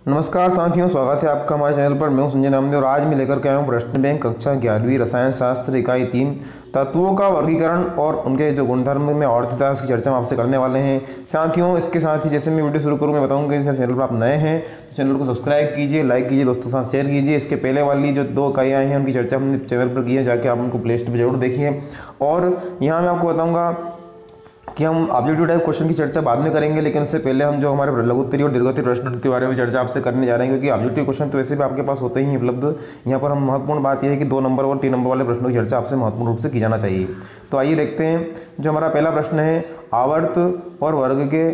नमस्कार साथियों, स्वागत है आपका हमारे चैनल पर। मैं हूं संजय नामदेव और आज मैं लेकर के आया हूं प्रश्न बैंक कक्षा 11वीं रसायन शास्त्र इकाई 3 तत्वों का वर्गीकरण और उनके जो गुणधर्म में आवर्तता है उसकी चर्चा हम आपसे करने वाले हैं। साथियों, इसके साथ ही जैसे मैं वीडियो शुरू करूं मैं बताऊंगा कि चैनल पर आप नए हैं तो चैनल को सब्सक्राइब कीजिए, लाइक कीजिए, दोस्तों के साथ शेयर कीजिए। इसके पहले वाली जो 2 इकाइयाँ हैं उनकी चर्चा हमने चैनल पर की है, जाके आप उनको प्ले लिस्ट पर जरूर देखिए। और यहाँ मैं आपको बताऊँगा कि हम ऑब्जेक्टिव टाइप क्वेश्चन की चर्चा बाद में करेंगे, लेकिन उससे पहले हम जो हमारे लघुत्तरीय और दीर्घोत्तरीय प्रश्न के बारे में चर्चा आपसे करने जा रहे हैं, क्योंकि ऑब्जेक्टिव क्वेश्चन तो वैसे भी आपके पास होते ही उपलब्ध। यहाँ पर हम महत्वपूर्ण बात यह है कि 2 नंबर और 3 नंबर वाले प्रश्नों की चर्चा आपसे महत्वपूर्ण रूप से की जाना चाहिए। तो आइए देखते हैं, जो हमारा पहला प्रश्न है, आवर्त और वर्ग के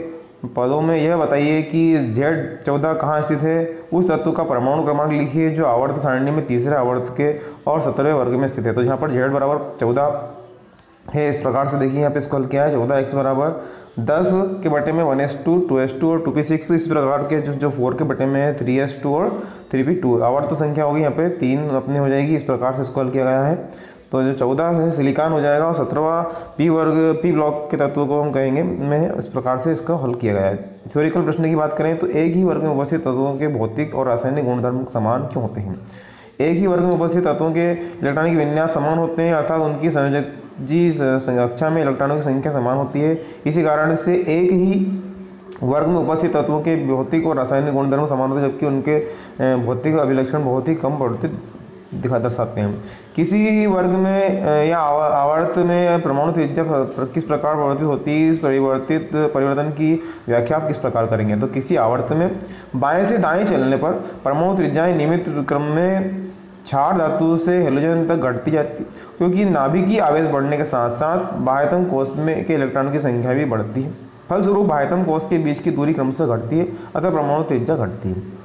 पदों में यह बताइए कि Z14 कहाँ स्थित है। उस तत्व का परमाणु क्रमांक लिखिए जो आवर्त सारणी में तीसरे आवर्त के और 17वें वर्ग में स्थित है। तो यहाँ पर Z बराबर 14 है। इस प्रकार से देखिए यहाँ पे इसको हल किया है। 14x बराबर 10 के बटे में 1s2, 2s2 और 2p6। इस प्रकार के जो 4 के बटे में है 3s2 और 3p2। आवर्त संख्या होगी यहाँ पे 3 अपनी हो जाएगी। इस प्रकार से इसको हल किया गया है। तो जो 14 है सिलिकॉन हो जाएगा और 17वां पी वर्ग पी ब्लॉक के तत्वों को हम कहेंगे में इस प्रकार से इसका हल किया गया है। थ्योरिकल प्रश्न की बात करें तो एक ही वर्ग में उपस्थित तत्वों के भौतिक और रासायनिक गुणधर्म समान क्यों होते हैं। एक ही वर्ग में उपस्थित तत्वों के इलेक्ट्रॉनिक विन्यास समान होते हैं, अर्थात उनकी संयोजक कक्षा में इलेक्ट्रॉनों की संख्या समान होती है। इसी कारण से एक ही वर्ग में उपस्थित तत्वों के भौतिक और रासायनिक गुणधर्म समान होते हैं, जबकि उनके भौतिक अभिलक्षण बहुत ही कम दर्शाते हैं। किसी वर्ग में या आवर्त में परमाणु त्रिज्या किस प्रकार परिवर्तित होती है, इस परिवर्तन की व्याख्या आप किस प्रकार करेंगे। तो किसी आवर्त में बाएं से दाएं चलने पर परमाणु त्रिज्याएं नियमित क्रम में क्षार धातु से हेलोजन तक घटती जाती, क्योंकि नाभिकीय आवेश बढ़ने के साथ साथ बाह्यतम कोश में के इलेक्ट्रॉनों की संख्या भी बढ़ती है। फलस्वरूप बाह्यतम कोश के बीच की दूरी क्रमशः घटती है, अतः परमाणु त्रिज्या घटती है।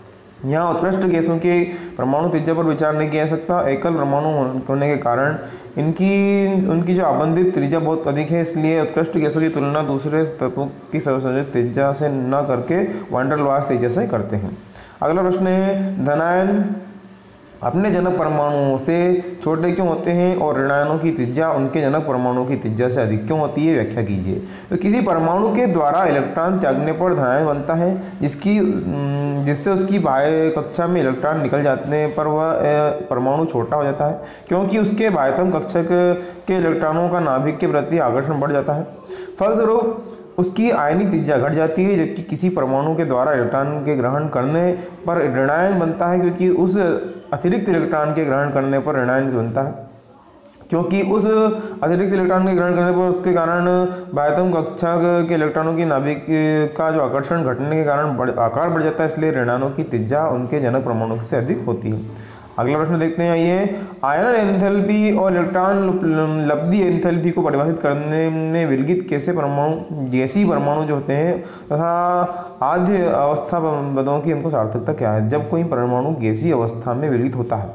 यहाँ उत्कृष्ट गैसों के परमाणु त्रिज्या पर विचार नहीं किया जा सकता। एकल परमाणु होने के कारण उनकी जो आबंधित त्रिज्या बहुत अधिक है, इसलिए उत्कृष्ट गैसों की तुलना दूसरे तत्वों की सर्वसंयोजित त्रिज्या से न करके वैन डेर वाल्स त्रिज्या से करते हैं। अगला प्रश्न है, धनायन अपने जनक परमाणुओं से छोटे क्यों होते हैं और ऋणायनों की त्रिज्या उनके जनक परमाणुओं की त्रिज्या से अधिक क्यों होती है, व्याख्या कीजिए। तो किसी परमाणु के द्वारा इलेक्ट्रॉन त्यागने पर धनायन बनता है, जिससे उसकी बाह्य कक्षा में इलेक्ट्रॉन निकल जाने पर वह परमाणु छोटा हो जाता है, क्योंकि उसके बाह्यतम कक्षा के इलेक्ट्रॉनों का नाभिक के प्रति आकर्षण बढ़ जाता है। फलस्वरूप उसकी आयनिक त्रिज्या घट जाती है, जबकि किसी परमाणु के द्वारा इलेक्ट्रॉन के ग्रहण करने पर ऋणायन बनता है, क्योंकि उस अतिरिक्त इलेक्ट्रॉन के ग्रहण करने पर ऋणायन बनता है, क्योंकि उस अतिरिक्त इलेक्ट्रॉन के ग्रहण करने पर उसके कारण बाह्यतम कक्षा के इलेक्ट्रॉनों की नाभिक का जो आकर्षण घटने के कारण आकार बढ़ जाता है, इसलिए ऋणायनों की त्रिज्या उनके जनक परमाणु से अधिक होती है। अगला प्रश्न देखते हैं, आइए। आयनन एंथैल्पी और इलेक्ट्रॉन लब्धि एंथैल्पी को परिभाषित करने में विलगित कैसे परमाणु गैसीय परमाणु जो होते हैं तथा आद्य अवस्था पदों की हमको सार्थकता क्या है। जब कोई परमाणु गैसीय अवस्था में विलगित होता है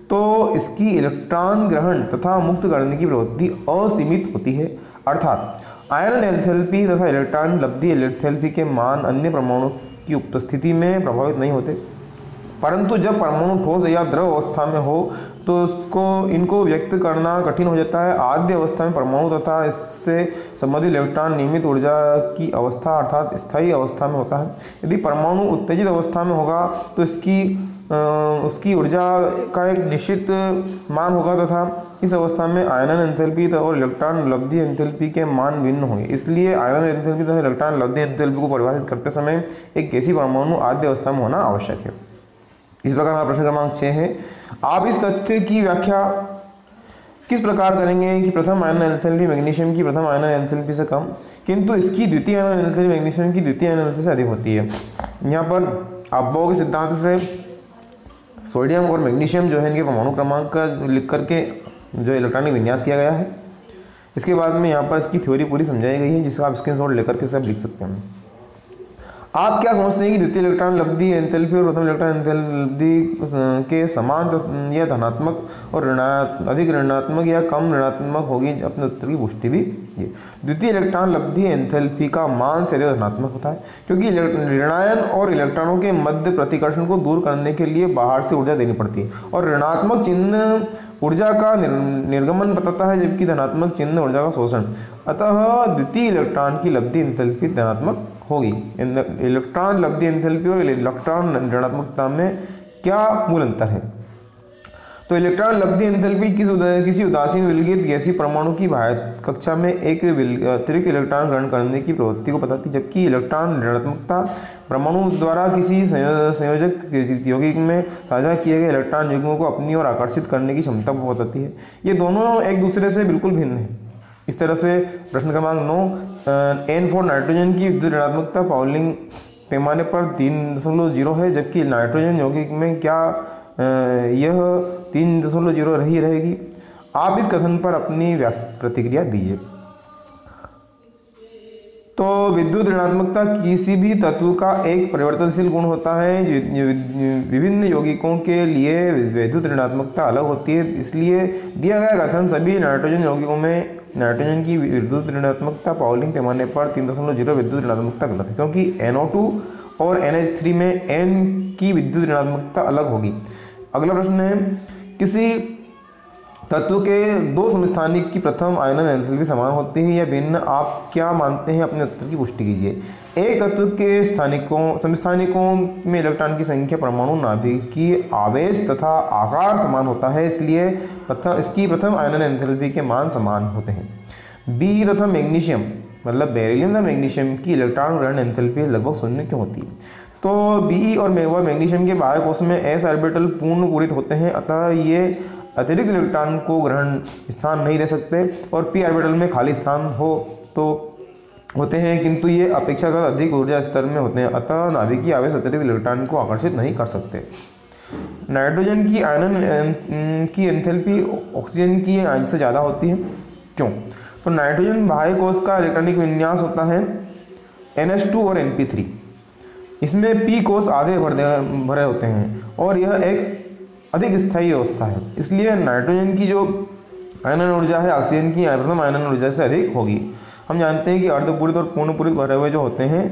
तो इसकी इलेक्ट्रॉन ग्रहण तथा मुक्त करने की प्रवृत्ति असीमित होती है, अर्थात आयनन एंथैल्पी तथा इलेक्ट्रॉन लब्धि एंथैल्पी के मान अन्य परमाणु की उपस्थिति में प्रभावित नहीं होते। परंतु जब परमाणु ठोस या द्रव अवस्था में हो तो इनको व्यक्त करना कठिन हो जाता है। आद्य अवस्था में परमाणु तथा इससे संबंधित इलेक्ट्रॉन नियमित ऊर्जा की अवस्था अर्थात स्थायी अवस्था में होता है। यदि परमाणु उत्तेजित अवस्था में होगा तो उसकी ऊर्जा का एक निश्चित मान होगा तथा इस अवस्था में आयनन एंथैल्पी और इलेक्ट्रॉन लब्धि एंथैल्पी के मान भिन्न होंगे। इसलिए आयनन एंथैल्पी तथा इलेक्ट्रॉन लब्धि एंथैल्पी को परिभाषित करते समय एक गैसीय परमाणु आद्य अवस्था में होना आवश्यक है। इस प्रकार हमारा प्रश्न क्रमांक 6 है, आप इस तथ्य की व्याख्या किस प्रकार करेंगे कि प्रथम आयनन एंथैल्पी मैग्नीशियम की प्रथम आयनन एंथैल्पी से कम, किंतु इसकी द्वितीय आयनन एंथैल्पी मैग्नीशियम की द्वितीय आयनन एंथैल्पी से अधिक होती है। यहाँ पर अफबाउ के सिद्धांत से सोडियम और मैग्नीशियम जो है इनके परमाणु क्रमांक का लिख करके जो इलेक्ट्रॉनिक विन्यास किया गया है। इसके बाद में यहाँ पर इसकी थ्योरी पूरी समझाई गई है, जिसका आप स्क्रीनशॉट लेकर के सब लिख सकते हैं। आप क्या सोचते हैं कि द्वितीय इलेक्ट्रॉन लब्धि एंथैल्पी और प्रथम इलेक्ट्रॉन एंथैल्पी के समान या धनात्मक और अधिक ऋणात्मक या कम ऋणात्मक होगी? अपने उत्तर की पुष्टि भी ये। द्वितीय इलेक्ट्रॉन लब्धि एंथैल्पी का मान से धनात्मक होता है, क्योंकि ऋणायन और इलेक्ट्रॉनों के मध्य प्रतिकर्षण को दूर करने के लिए बाहर से ऊर्जा देनी पड़ती है और ऋणात्मक चिन्ह ऊर्जा का निर्गमन बताता है, जबकि धनात्मक चिन्ह ऊर्जा का शोषण। अतः द्वितीय इलेक्ट्रॉन की लब्धि एंथैल्पी धनात्मक होगी। इलेक्ट्रॉन लब्धि एंथैल्पी और इलेक्ट्रॉन ऋणात्मकता में क्या मूल अंतर है? तो इलेक्ट्रॉन लब्धि एंथैल्पी किसी उदासीन विलगित गैसीय परमाणु की बाह्य कक्षा में एक अतिरिक्त इलेक्ट्रॉन ग्रहण करने की प्रवृत्ति को बताती है, जबकि इलेक्ट्रॉन ऋणात्मकता परमाणु द्वारा किसी संयोजक यौगिक में साझा किए गए इलेक्ट्रॉन युग्मों को अपनी ओर आकर्षित करने की क्षमता को बताती है। ये दोनों एक दूसरे से बिल्कुल भिन्न हैं। इस तरह से प्रश्न क्रमांक 9, N4 नाइट्रोजन की विद्युत ऋणात्मकता पाउलिंग पैमाने पर 3.0 है, जबकि नाइट्रोजन यौगिक में क्या यह 3.0 रही रहेगी? आप इस कथन पर अपनी प्रतिक्रिया दीजिए। तो विद्युत ऋणात्मकता किसी भी तत्व का एक परिवर्तनशील गुण होता है। विभिन्न यौगिकों के लिए विद्युत ऋणात्मकता अलग होती है, इसलिए दिया गया कथन सभी नाइट्रोजन यौगिकों में नाइट्रोजन की विद्युत ऋणात्मकता पाउलिंग पैमाने पर 3.0 विद्युत ऋणात्मकता गलत है, क्योंकि NO2 और NH3 में N की विद्युत ऋणात्मकता अलग होगी। अगला प्रश्न है, किसी तत्व के दो समस्थानिक की प्रथम आयनन एंथैल्पी समान होती है या भिन्न? आप क्या मानते हैं? अपने उत्तर की पुष्टि कीजिए। एक तत्व के समस्थानिकों में इलेक्ट्रॉन की संख्या, परमाणु नाभिक की आवेश तथा आकार समान होता है, इसलिए इसकी प्रथम आयनन एंथैल्पी के मान समान होते हैं। बी तथा मैग्नीशियम मतलब बेरिलियम तथा मैग्नीशियम की इलेक्ट्रॉन ग्रहण एंथैल्पी लगभग 0 क्यों होती है? तो बी और मैग्नीशियम के बाह्य कोश में s ऑर्बिटल पूर्ण पूरित होते हैं, अतः ये अतिरिक्त इलेक्ट्रॉन को ग्रहण स्थान नहीं दे सकते, और p ऑर्बिटल में खाली स्थान होते हैं, किंतु ये अपेक्षाकृत अधिक ऊर्जा स्तर में होते हैं, अतः नाभिकीय आवेश अतिरिक्त इलेक्ट्रॉन को आकर्षित नहीं कर सकते। नाइट्रोजन की आयनन की एंथैल्पी ऑक्सीजन की से ज़्यादा होती है, क्यों? तो नाइट्रोजन बाह्य कोश का इलेक्ट्रॉनिक विन्यास होता है NH2 और NP3। इसमें p कोश आधे भरे होते हैं और यह एक अधिक स्थायी अवस्था है, इसलिए नाइट्रोजन की जो आयनन ऊर्जा है ऑक्सीजन की प्रथम आयनन ऊर्जा से अधिक होगी। हम जानते हैं कि अर्धपूरित और पूर्णपूरित भरे हुए जो होते हैं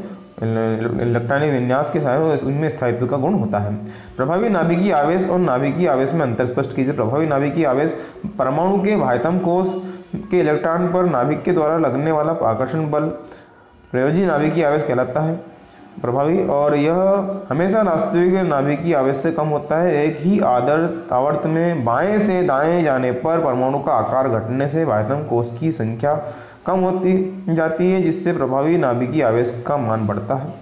इलेक्ट्रॉनिक विन्यास के साथ उनमें स्थायित्व का गुण होता है। प्रभावी नाभिकीय आवेश और नाभिकीय आवेश में अंतर स्पष्ट कीजिए। प्रभावी नाभिकीय आवेश परमाणु के बाह्यतम कोश के इलेक्ट्रॉन पर नाभिक के द्वारा लगने वाला आकर्षण बल प्रयोजी नाभिकीय आवेश कहलाता है प्रभावी, और यह हमेशा वास्तविक नाभिकीय आवेश से कम होता है। एक ही आवर्त में बाएं से दाएं जाने पर परमाणु का आकार घटने से बाह्यतम कोश की संख्या कम होती जाती है, जिससे प्रभावी नाभिकीय आवेश का मान बढ़ता है,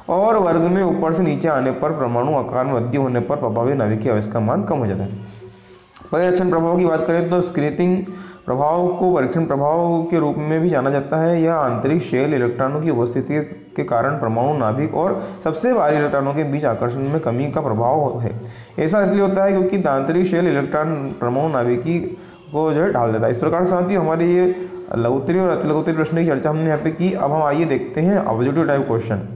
और वर्ग में ऊपर से नीचे आने पर परमाणु आकार में वृद्धि होने पर प्रभावी नाभिकीय आवेश का मान कम हो जाता है। परीक्षण प्रभाव की बात करें तो स्क्रीनिंग प्रभाव को परीक्षण प्रभाव के रूप में भी जाना जाता है। यह आंतरिक शेल इलेक्ट्रॉनों की उपस्थिति के कारण परमाणु नाभिक और सबसे भारी इलेक्ट्रॉनों के बीच आकर्षण में कमी का प्रभाव है। ऐसा इसलिए होता है क्योंकि आंतरिक शेल इलेक्ट्रॉन परमाणु नाभिकी को जो है ढाल देता है। इस प्रकार साथियों हमारी ये लघुत्तरी और अति लघुत्तरी प्रश्न की चर्चा हमने यहाँ पे की। अब हम आइए देखते हैं ऑब्जेक्टिव टाइप क्वेश्चन।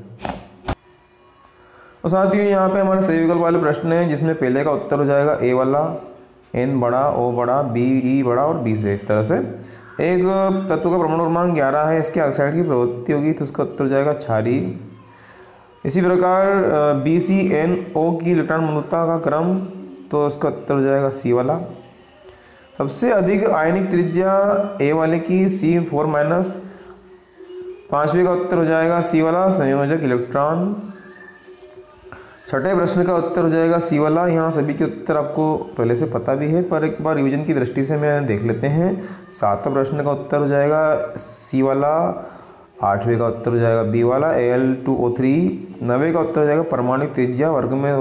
तो साथियों यहाँ पे हमारे सही विकल्प वाले प्रश्न हैं, जिसमें पहले का उत्तर हो जाएगा ए वाला, N बड़ा, O बड़ा, B E बड़ा और B से। इस तरह से एक तत्व का परमाणु क्रमांक 11 है, इसके ऑक्साइड की प्रवृत्ति होगी तो उसका उत्तर हो जाएगा क्षारीय। इसी प्रकार BCNO की इलेक्ट्रॉन मंडुता का क्रम, तो उसका उत्तर हो जाएगा C वाला। सबसे अधिक आयनिक त्रिज्या A वाले की C4-, पांचवें का उत्तर हो जाएगा C वाला संयोजक इलेक्ट्रॉन। छठे प्रश्न का उत्तर हो जाएगा C वाला। यहाँ सभी के उत्तर आपको पहले से पता भी है, पर एक बार रिवीजन की दृष्टि से मैं देख लेते हैं। सातवें प्रश्न का उत्तर हो जाएगा C वाला। आठवें का उत्तर हो जाएगा B वाला Al2O3। नवे का उत्तर हो जाएगा परमाणु त्रिज्या वर्ग में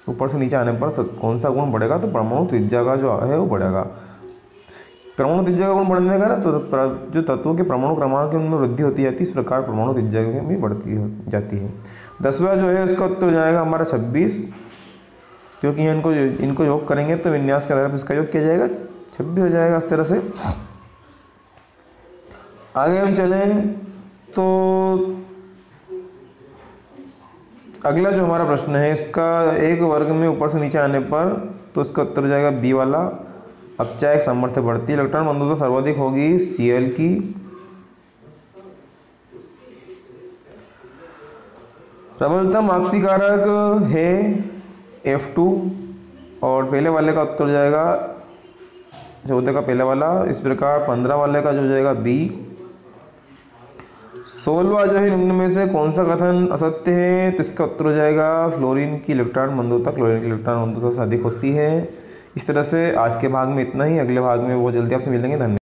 ऊपर से नीचे आने पर कौन सा गुण बढ़ेगा, तो परमाणु त्रिज्या का जो है वो बढ़ेगा। परमाणु त्रिज्या का गुण बढ़ने का ना तो जो तत्वों के परमाणु क्रमांक उनमें वृद्धि होती जाती है, इस प्रकार परमाणु त्रिज्या भी बढ़ती जाती है। 10वां जो है उसका उत्तर हो जाएगा हमारा 26, क्योंकि इनको योग करेंगे तो विन्यास के आधार पर इसका योग किया जाएगा, 26 हो जाएगा। इस तरह से आगे हम चलें तो अगला जो हमारा प्रश्न है इसका एक वर्ग में ऊपर से नीचे आने पर, तो इसका उत्तर हो जाएगा बी वाला। अपचायक सामर्थ्य बढ़ती, इलेक्ट्रॉन मंदता सर्वाधिक होगी Cl की। प्रबलतम आक्सीकारक है F2, और पहले वाले का उत्तर हो जाएगा 14 का पहला वाला। इस प्रकार 15 वाले का जो हो जाएगा B। 16वां जो है निम्न में से कौन सा कथन असत्य है? तो इसका उत्तर हो जाएगा फ्लोरीन की इलेक्ट्रॉन मंदोता क्लोरीन की इलेक्ट्रॉन मंदोता से अधिक होती है। इस तरह से आज के भाग में इतना ही, अगले भाग में बहुत जल्दी आपसे मिलेंगे। धन्यवाद।